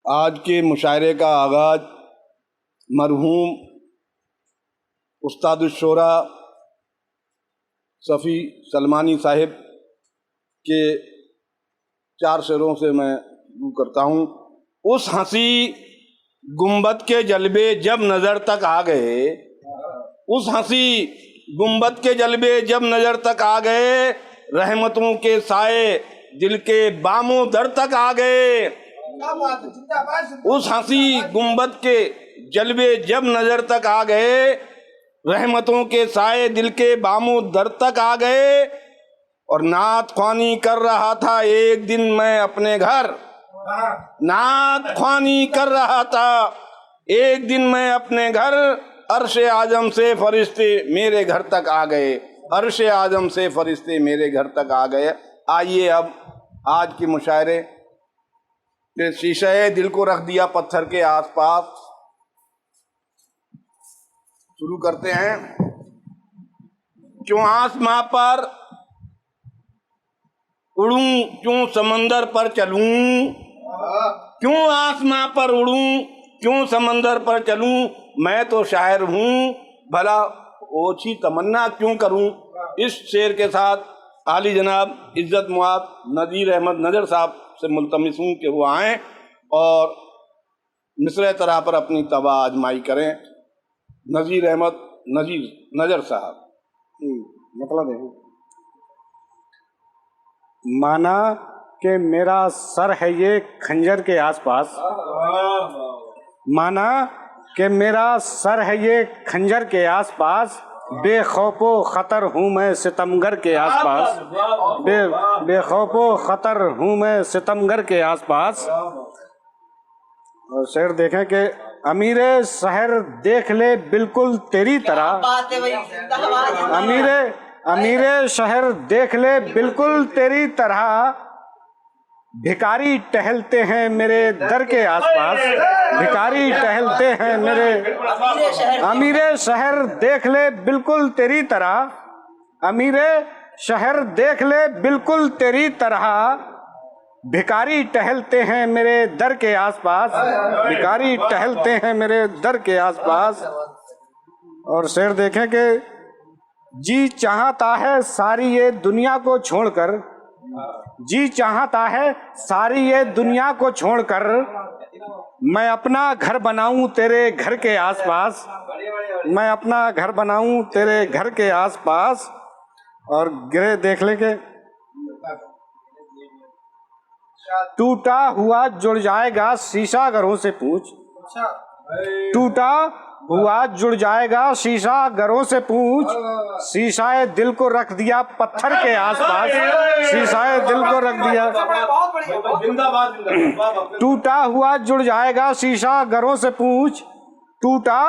आज के मुशायरे का आगाज़ मरहूम उस्तादुश्शोरा सफ़ी सलमानी साहिब के 4 शेरों से मैं शुरू करता हूँ। उस हंसी गुंबद के जलवे जब नज़र तक आ गए, उस हंसी गुंबद के जलवे जब नज़र तक आ गए, रहमतों के साए दिल के बामों दर तक आ गए। उस हंसी गुंबद के जलवे जब नज़र तक आ गए, रहमतों के साए दिल के बामों दर तक आ गए। और नात ख्वानी कर रहा था एक दिन मैं अपने घर, नात ख्वानी कर रहा था एक दिन मैं अपने घर, अर्श आजम से फरिश्ते मेरे घर तक आ गए, अर्श आजम से फरिश्ते मेरे घर तक आ गए। आइए अब आज के मुशायरे के शीशे दिल को रख दिया पत्थर के आसपास शुरू करते हैं। क्यों आसमां पर उड़ूं, क्यों समंदर पर चलूं, क्यों आसमां पर उड़ूं, क्यों समंदर पर चलूं, मैं तो शायर हूँ भला ओछी तमन्ना क्यों करूं। इस शेर के साथ आली जनाब इज्जत मुआब नज़ीर अहमद नज़र साहब से मुल्तमिस हूँ कि वो आएँ और मिसरे तरह पर अपनी तबा आजमाई करें। नज़ीर अहमद नज़र साहब। मतलब है माना कि मेरा सर है ये खंजर के आसपास, माना कि मेरा सर है ये खंजर के आसपास, बेखौफो खतर हूँ मैं सितमगर के आसपास, बेखौफो खतर हूँ मैं सितमगर के आसपास। और शेर देखें कि अमीरे शहर देख ले बिल्कुल तेरी तरह, अमीरे शहर देख ले बिल्कुल तेरी तरह, भिखारी टहलते हैं मेरे दर के आसपास, भिखारी टहलते हैं मेरे, अमीरे शहर देख ले बिल्कुल तेरी तरह, अमीरे शहर देख ले बिल्कुल तेरी तरह, भिखारी टहलते हैं मेरे दर के आसपास, भिखारी टहलते हैं मेरे दर के आसपास। और शेर देखें कि जी चाहता है सारी ये दुनिया को छोड़कर, जी चाहता है सारी ये दुनिया को छोड़कर, मैं अपना घर बनाऊं तेरे घर के आसपास, मैं अपना घर बनाऊं तेरे घर के आसपास। और गिरे देख ले के टूटा हुआ जुड़ जाएगा शीशा घरों से पूछ, टूटा हुआ जुड़ जाएगा शीशा घरों से पूछ, शीशाए दिल को रख दिया पत्थर के आसपास, शीशाए दिल को रख दिया, टूटा हुआ जुड़ जाएगा शीशा घरों से पूछ, टूटा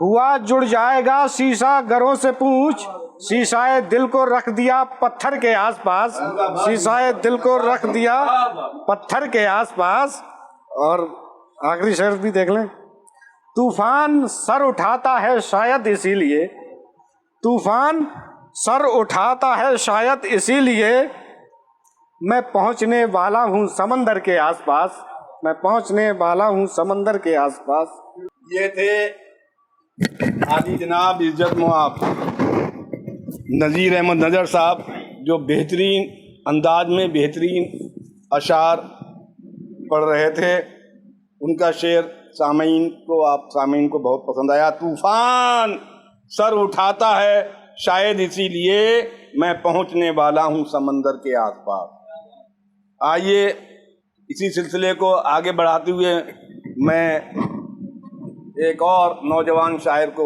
हुआ जुड़ जाएगा शीशा घरों से पूछ, शीशाए दिल को रख दिया पत्थर के आसपास, शीशाए दिल को रख दिया पत्थर के आसपास। और आखिरी शेर भी देख लें। तूफान सर उठाता है शायद इसीलिए, तूफान सर उठाता है शायद इसीलिए, मैं पहुंचने वाला हूं समंदर के आसपास, मैं पहुंचने वाला हूं समंदर के आसपास। ये थे आली जनाब इज्जत मुआब नज़ीर अहमद नज़र साहब, जो बेहतरीन अंदाज में बेहतरीन अशार पढ़ रहे थे। उनका शेर सामीन को बहुत पसंद आया। तूफान सर उठाता है शायद इसीलिए, मैं पहुंचने वाला हूं समंदर के आसपास। आइए इसी सिलसिले को आगे बढ़ाते हुए मैं एक और नौजवान शायर को,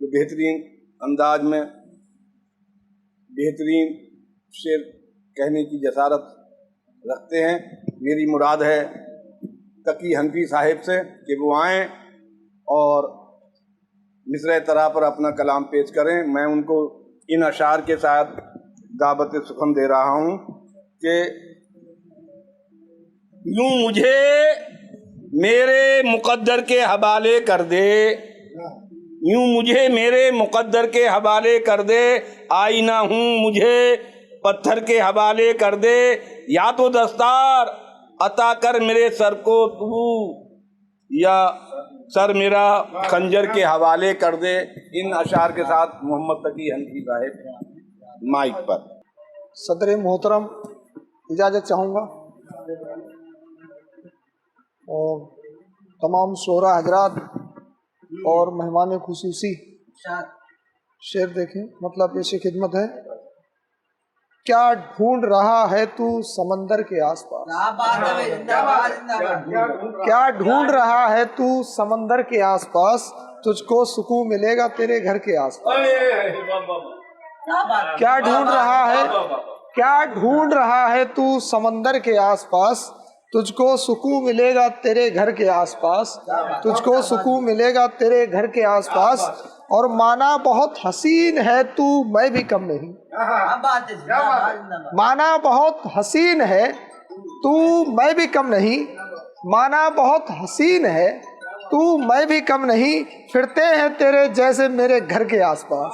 जो बेहतरीन अंदाज में बेहतरीन शेर कहने की जसारत रखते हैं, मेरी मुराद है तकी हनफी साहिब से कि वो आएँ और मिसरे तरह पर अपना कलाम पेश करें। मैं उनको इन अशार के साथ दावत सुखन दे रहा हूँ कि यूं मुझे मेरे मुक़द्दर के हवाले कर दे, यूं मुझे मेरे मुक़द्दर के हवाले कर दे, आईना हूँ मुझे पत्थर के हवाले कर दे, या तो दस्तार अता कर मेरे सर को तू, या सर मेरा खंजर के हवाले कर दे। इन अशार के साथ मोहम्मद तकी हनफी साहब माइक पर। सदर मोहतरम इजाज़त चाहूँगा और तमाम शोरा हजरात और मेहमान खुसूसी शेर देखें। मतलब पेश खिदमत है, क्या ढूंढ रहा है तू समंदर के आसपास, क्या ढूंढ रहा है तू समंदर के आसपास, तुझको सुकून मिलेगा तेरे घर के आसपास। क्या ढूंढ रहा है, क्या ढूंढ रहा है तू समंदर के आसपास, तुझको सुकून मिलेगा तेरे घर के आसपास, तुझको सुकून मिलेगा तेरे घर के आसपास। और माना बहुत हसीन है तू मैं भी कम नहीं, माना बहुत हसीन है तू मैं भी कम नहीं, माना बहुत हसीन है तू मैं भी कम नहीं। फिरते हैं तेरे जैसे मेरे घर के आसपास,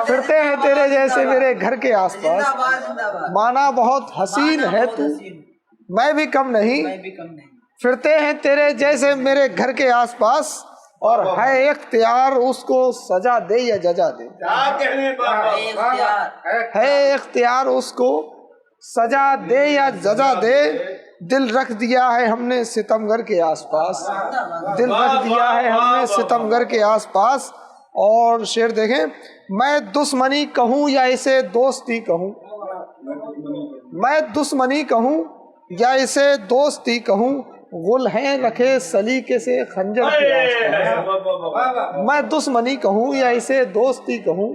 फिरते हैं तेरे जैसे मेरे घर के आसपास। माना बहुत हसीन है तू मैं भी कम नहीं, फिरते हैं तेरे जैसे मेरे घर के आसपास। और है इख्तियार उसको सजा दे या जजा दे, है इख्तियार उसको सजा दे या जजा दे। दिल रख दिया है हमने सितमगर के आसपास, दिल रख दिया है हमने सितमगर के आसपास। और शेर देखें, मैं दुश्मनी कहूँ या इसे दोस्ती कहूँ, मैं दुश्मनी कहूँ या इसे दोस्ती कहूँ, गुल हैं रखे सलीके से खंजर के आसपास। मैं दुश्मनी कहूँ या इसे दोस्ती कहूँ,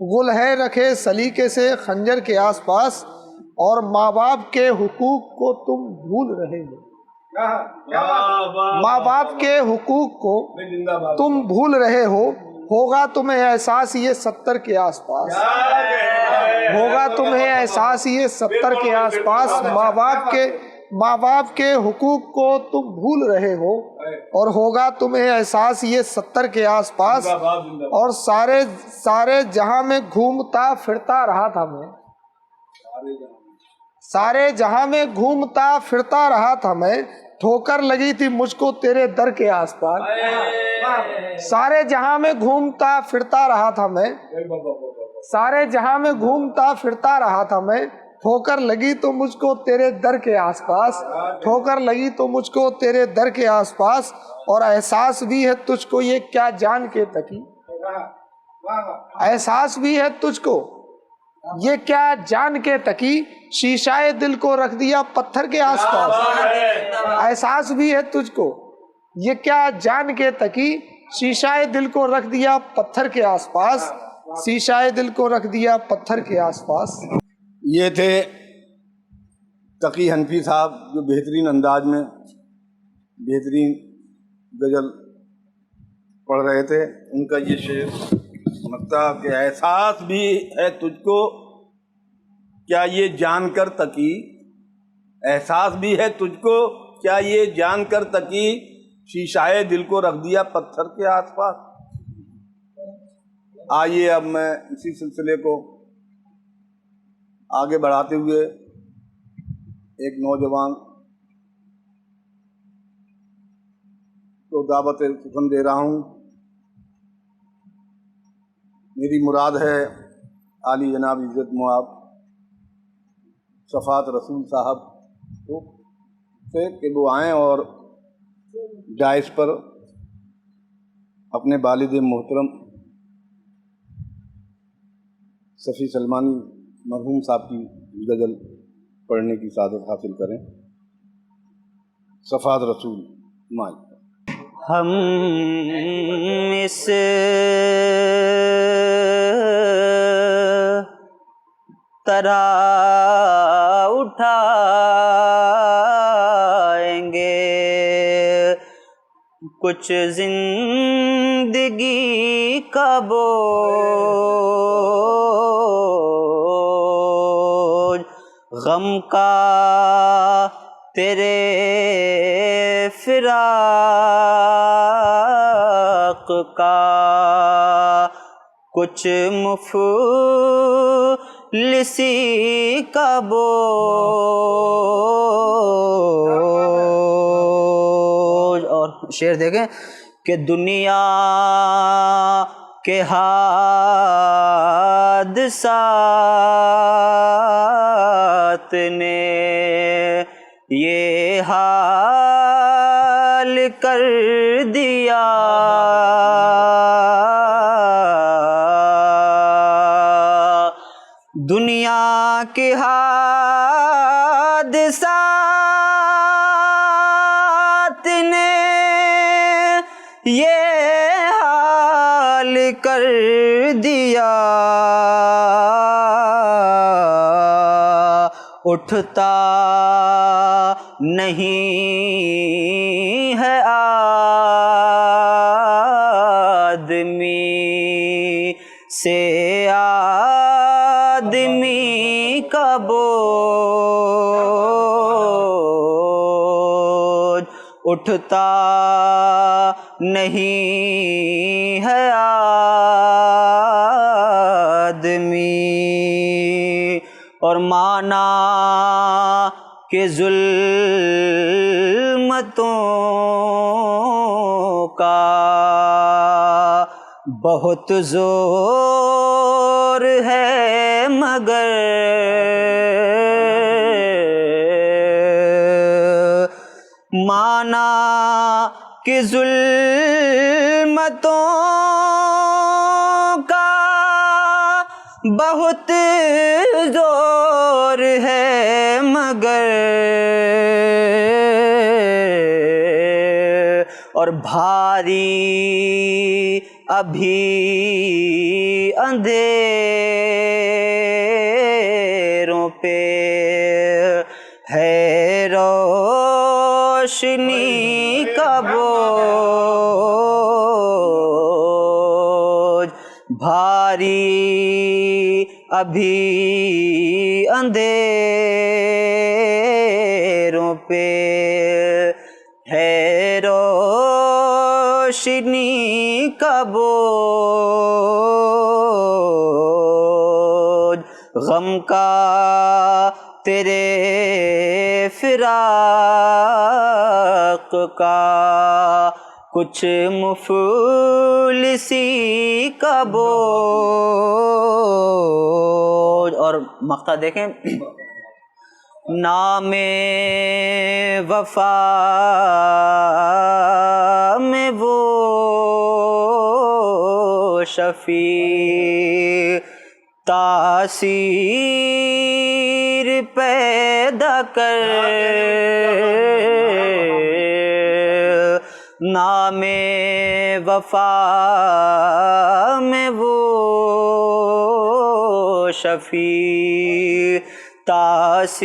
गुल हैं रखे सलीके से खंजर के आसपास। और माँ बाप के हुकूक को तुम भूल रहे हो, माँ बाप के हुकूक को तुम भूल रहे हो। होगा तुम्हें एहसास ये 70 के आसपास, होगा तुम्हें एहसास ये 70 के आसपास। माँ बाप के हुकूक को तुम भूल रहे हो और होगा तुम्हें एहसास ये 70 के आसपास। और सारे जहां में घूमता फिरता रहा था मैं, सारे जहां में घूमता फिरता रहा था मैं, ठोकर लगी थी मुझको तेरे दर के आसपास। सारे जहां में घूमता फिरता रहा था मैं, सारे जहां में घूमता फिरता रहा था मैं, ठोकर लगी तो मुझको तेरे दर के आसपास, ठोकर लगी तो मुझको तेरे दर के आसपास। और एहसास भी है तुझको ये क्या जान के तकी, एहसास भी है तुझको ये क्या जान के तकी, शीशाए दिल को रख दिया पत्थर के आसपास। एहसास भी है तुझको ये क्या जान के तकी, शीशाए दिल को रख दिया पत्थर के आसपास, शीशाए दिल को रख दिया पत्थर के आसपास। ये थे तकी हनफी साहब, जो बेहतरीन अंदाज में बेहतरीन गज़ल पढ़ रहे थे। उनका ये शेर मतलब कि एहसास भी है तुझको क्या ये जानकर तकी, एहसास भी है तुझको क्या ये जानकर तकी, शीशाए दिल को रख दिया पत्थर के आसपास। आइए अब मैं इसी सिलसिले को आगे बढ़ाते हुए एक नौजवान को दावत सुखन दे रहा हूँ। मेरी मुराद है आली जनाब इज़्ज़त मुआब सफ़ात रसूल साहब को से कि वो आएँ और जायज़ पर अपने वालिद मोहतरम सफ़ी सलमानी मरहूम साहब की गज़ल पढ़ने की सादत हासिल करें। सफ़ात रसूल माई। हम इस तरह उठाएंगे कुछ जिंदगी का बोझ, गम का तेरे फिराक का कुछ मुफ्त लिसी का बोझ। और शेर देखें कि दुनिया के हादसात ने ये हाल कर दिया, दुनिया के हादसात ने ये हाल कर दिया, उठता नहीं है आदमी से आदमी का बोझ, उठता नहीं है आदमी। और माना के जुल्मतों का बहुत जोर है मगर माना कि जुल्मतों का बहुत जोर है मगर और भारी अभी अंधेरों पे है रोशनी का बोझ, भारी अभी अंधेरों पे है रोशनी का बोझ, गम का तेरे फिराक का कुछ मुफलिसी का बोझ। और मक्ता देखें, नामे वफा में वो शफी तासीर पैदा कर, नामे वफा में वो शफी तासीर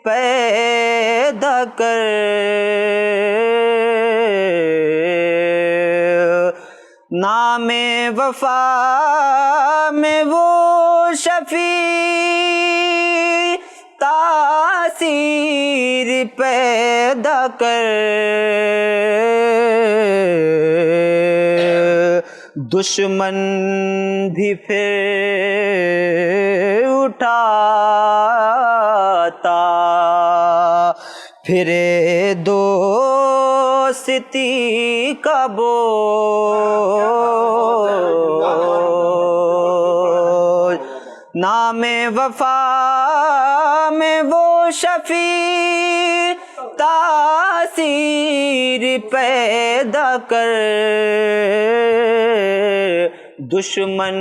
पैदा कर, नामे वफा में वो शफी तासीर पैदा कर, दुश्मन भी फिर उठाता फिरे दोस्ती का बोझ, नामे वफा में वो शफी तासीर पैदा कर, दुश्मन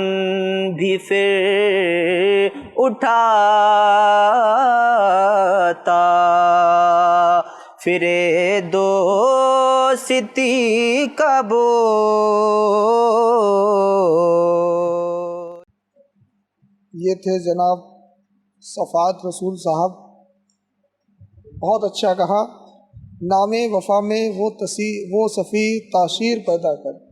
भी फिर उठाता फिरे दोस्ती का बोझ। ये थे जनाब सफ़ात रसूल साहब। बहुत अच्छा कहा, नामे वफा में वो सफ़ी ताशीर पैदा कर,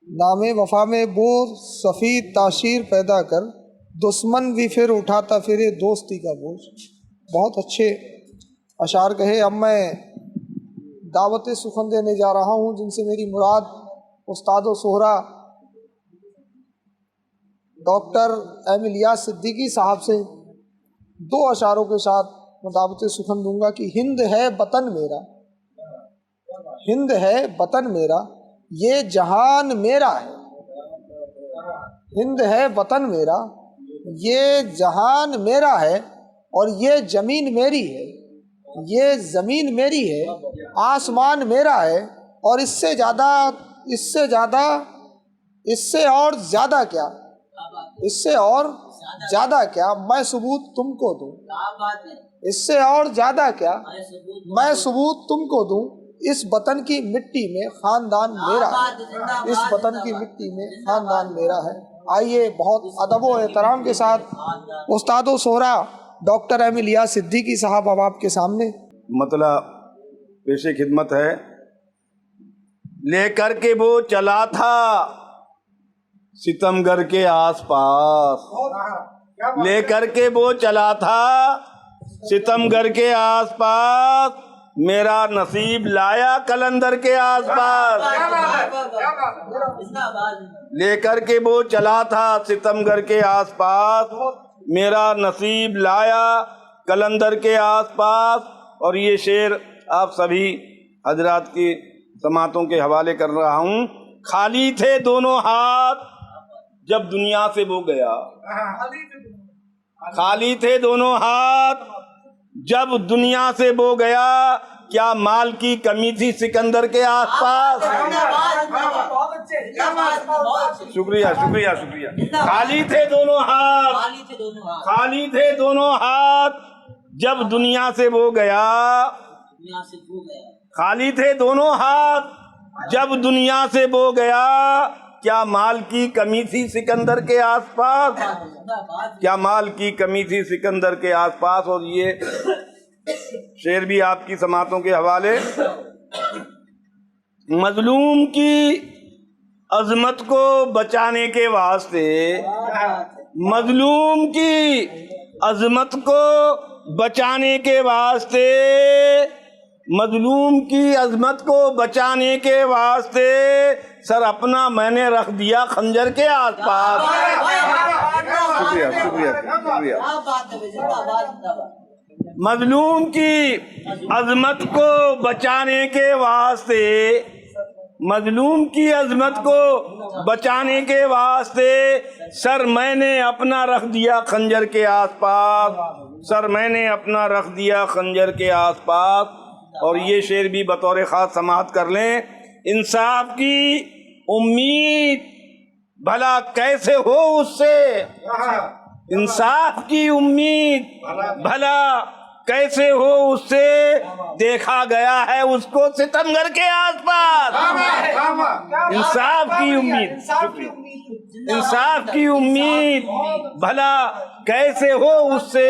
नामे वफा में वो सफ़ी ताशीर पैदा कर, दुश्मन भी फिर उठाता फिरे दोस्ती का बोझ। बहुत अच्छे अशार कहे। अब मैं दावत सुखन देने जा रहा हूँ, जिनसे मेरी मुराद उस्ताद सोहरा डॉक्टर एम इलियास सिद्दीकी साहब से 2 अशारों के साथ मैं दावत सुखन दूंगा कि हिंद है वतन मेरा, हिंद है वतन मेरा, ये जहान मेरा है। हिंद है वतन मेरा, ये जहान मेरा है, और ये ज़मीन मेरी है, ये ज़मीन मेरी है, आसमान मेरा है, और इससे ज़्यादा, इससे और ज़्यादा क्या, इससे और ज़्यादा क्या मैं सबूत तुमको दूं, इससे और ज़्यादा क्या मैं सबूत तुमको दूं। इस वतन की मिट्टी में खानदान मेरा है, इस वतन की मिट्टी में खानदान मेरा है। आइए बहुत अदब व एहतराम के साथ उस्ताद व सोहरा डॉक्टर एम इलियास सिद्दीकी साहब अब आपके सामने। मतलब पेशे खिदमत है। लेकर के वो चला था सितमगर के आसपास, लेकर के वो चला था सितमगर के आसपास, मेरा नसीब लाया कलंदर के आसपास। लेकर के वो चला था सितमगर के आसपास, मेरा नसीब लाया कलंदर के आसपास। और ये शेर आप सभी हजरात की समातों के हवाले कर रहा हूँ। खाली थे दोनों हाथ जब दुनिया से वो गया, खाली थे दोनों हाथ जब दुनिया से वो गया, क्या माल की कमी थी सिकंदर के आसपास। शुक्रिया शुक्रिया शुक्रिया। खाली थे दोनों हाथ, खाली थे दोनों हाथ जब दुनिया से वो गया, खाली थे दोनों हाथ जब दुनिया से वो गया, क्या माल की कमी थी सिकंदर के आसपास, क्या माल की कमी थी सिकंदर के आसपास। और ये शेर भी आपकी समातों के हवाले। मजलूम की अजमत को बचाने के वास्ते, मजलूम की अजमत को बचाने के वास्ते, मजलूम की अजमत को बचाने के वास्ते सर अपना मैंने रख दिया खंजर के आसपास। शुक्रिया शुक्रिया शुक्रिया। मजलूम की अजमत को बचाने के वास्ते, मजलूम की अजमत को बचाने के वास्ते सर मैंने अपना रख दिया खंजर के आसपास, सर मैंने अपना रख दिया खंजर के आसपास। और ये शेर भी बतौर ख़ास समाअत कर लें। इंसाफ की उम्मीद भला कैसे हो उससे, इंसाफ की उम्मीद भला कैसे हो उससे, देखा गया है उसको सितमगर के आसपास। इंसाफ की उम्मीद, इंसाफ की उम्मीद भला कैसे हो उससे,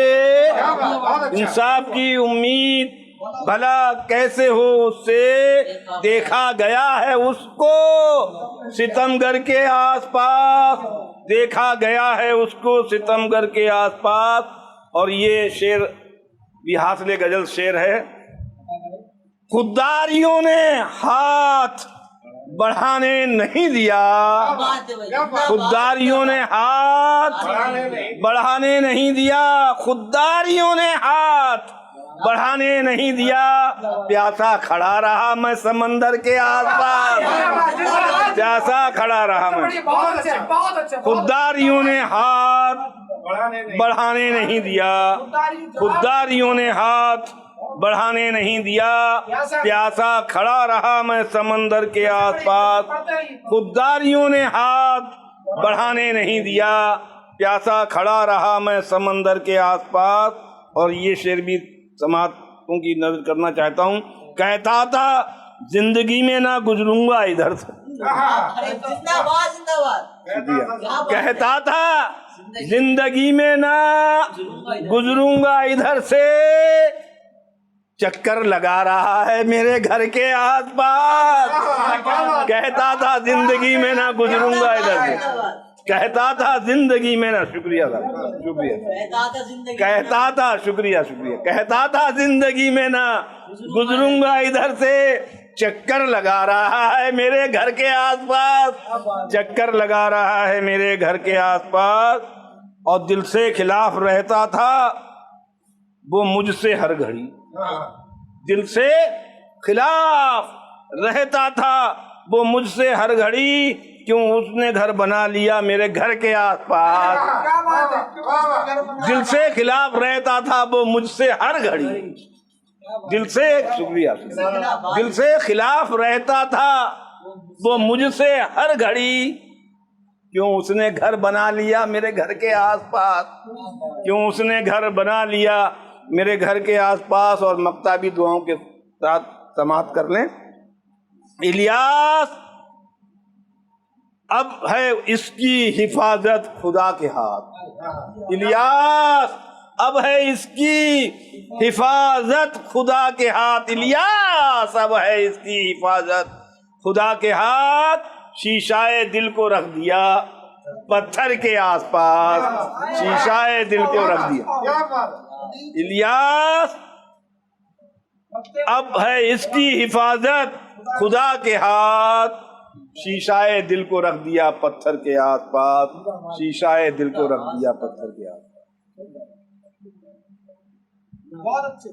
इंसाफ की उम्मीद भला कैसे हो उससे, देखा गया है उसको सितमगर के आसपास, देखा गया है उसको सितमगर के आसपास। और ये शेर भी हासिल गजल शेर है। खुददारियों ने हाथ बढ़ाने नहीं दिया, खुददारियों ने हाथ बढ़ाने नहीं दिया, खुददारियों ने हाथ बढ़ाने नहीं दिया, प्यासा खड़ा रहा मैं समंदर के आसपास, प्यासा खड़ा रहा मैं। खुददारियों ने हाथ बढ़ाने नहीं दिया, खुददारियों ने हाथ बढ़ाने नहीं दिया, प्यासा खड़ा रहा मैं समंदर के आसपास। खुददारियों ने हाथ बढ़ाने नहीं दिया, प्यासा खड़ा रहा मैं समंदर के आसपास। और ये शेर भी समातों की नजर करना चाहता हूँ। कहता था जिंदगी में ना गुजरूंगा इधर से, कहता था जिंदगी में ना गुजरूंगा इधर से, चक्कर लगा रहा है मेरे घर के आसपास। कहता था जिंदगी में ना गुजरूंगा इधर से, कहता था जिंदगी में ना, शुक्रिया शुक्रिया, कहता था शुक्रिया शुक्रिया, कहता था जिंदगी में ना गुजरूंगा इधर से, चक्कर लगा रहा है मेरे घर के आसपास, चक्कर लगा रहा है मेरे घर के आसपास, और दिल से खिलाफ रहता था वो मुझसे हर घड़ी, दिल से खिलाफ रहता था वो मुझसे हर घड़ी, क्यों उसने घर बना लिया मेरे घर के आसपास। दिल से खिलाफ रहता था वो मुझसे हर घड़ी, दिल से, शुक्रिया, दिल से खिलाफ रहता था वो मुझसे हर घड़ी, क्यों उसने घर बना लिया मेरे घर के आसपास, क्यों उसने घर बना लिया मेरे घर के आसपास। और मक्ताबी दुआओं के साथ समाप्त कर लें। इलियास, अब है इसकी हिफाजत खुदा के हाथ। इलियास, अब है इसकी हिफाजत खुदा के हाथ। इलियास, अब है इसकी हिफाजत खुदा के हाथ। शीशाए दिल को रख दिया पत्थर के आसपास, शीशाए दिल को रख दिया। इलियास, अब है इसकी हिफाजत खुदा के हाथ। शीशाए दिल को रख दिया पत्थर के आसपास, शीशाए दिल को रख दिया पत्थर के आसपास। बहुत अच्छे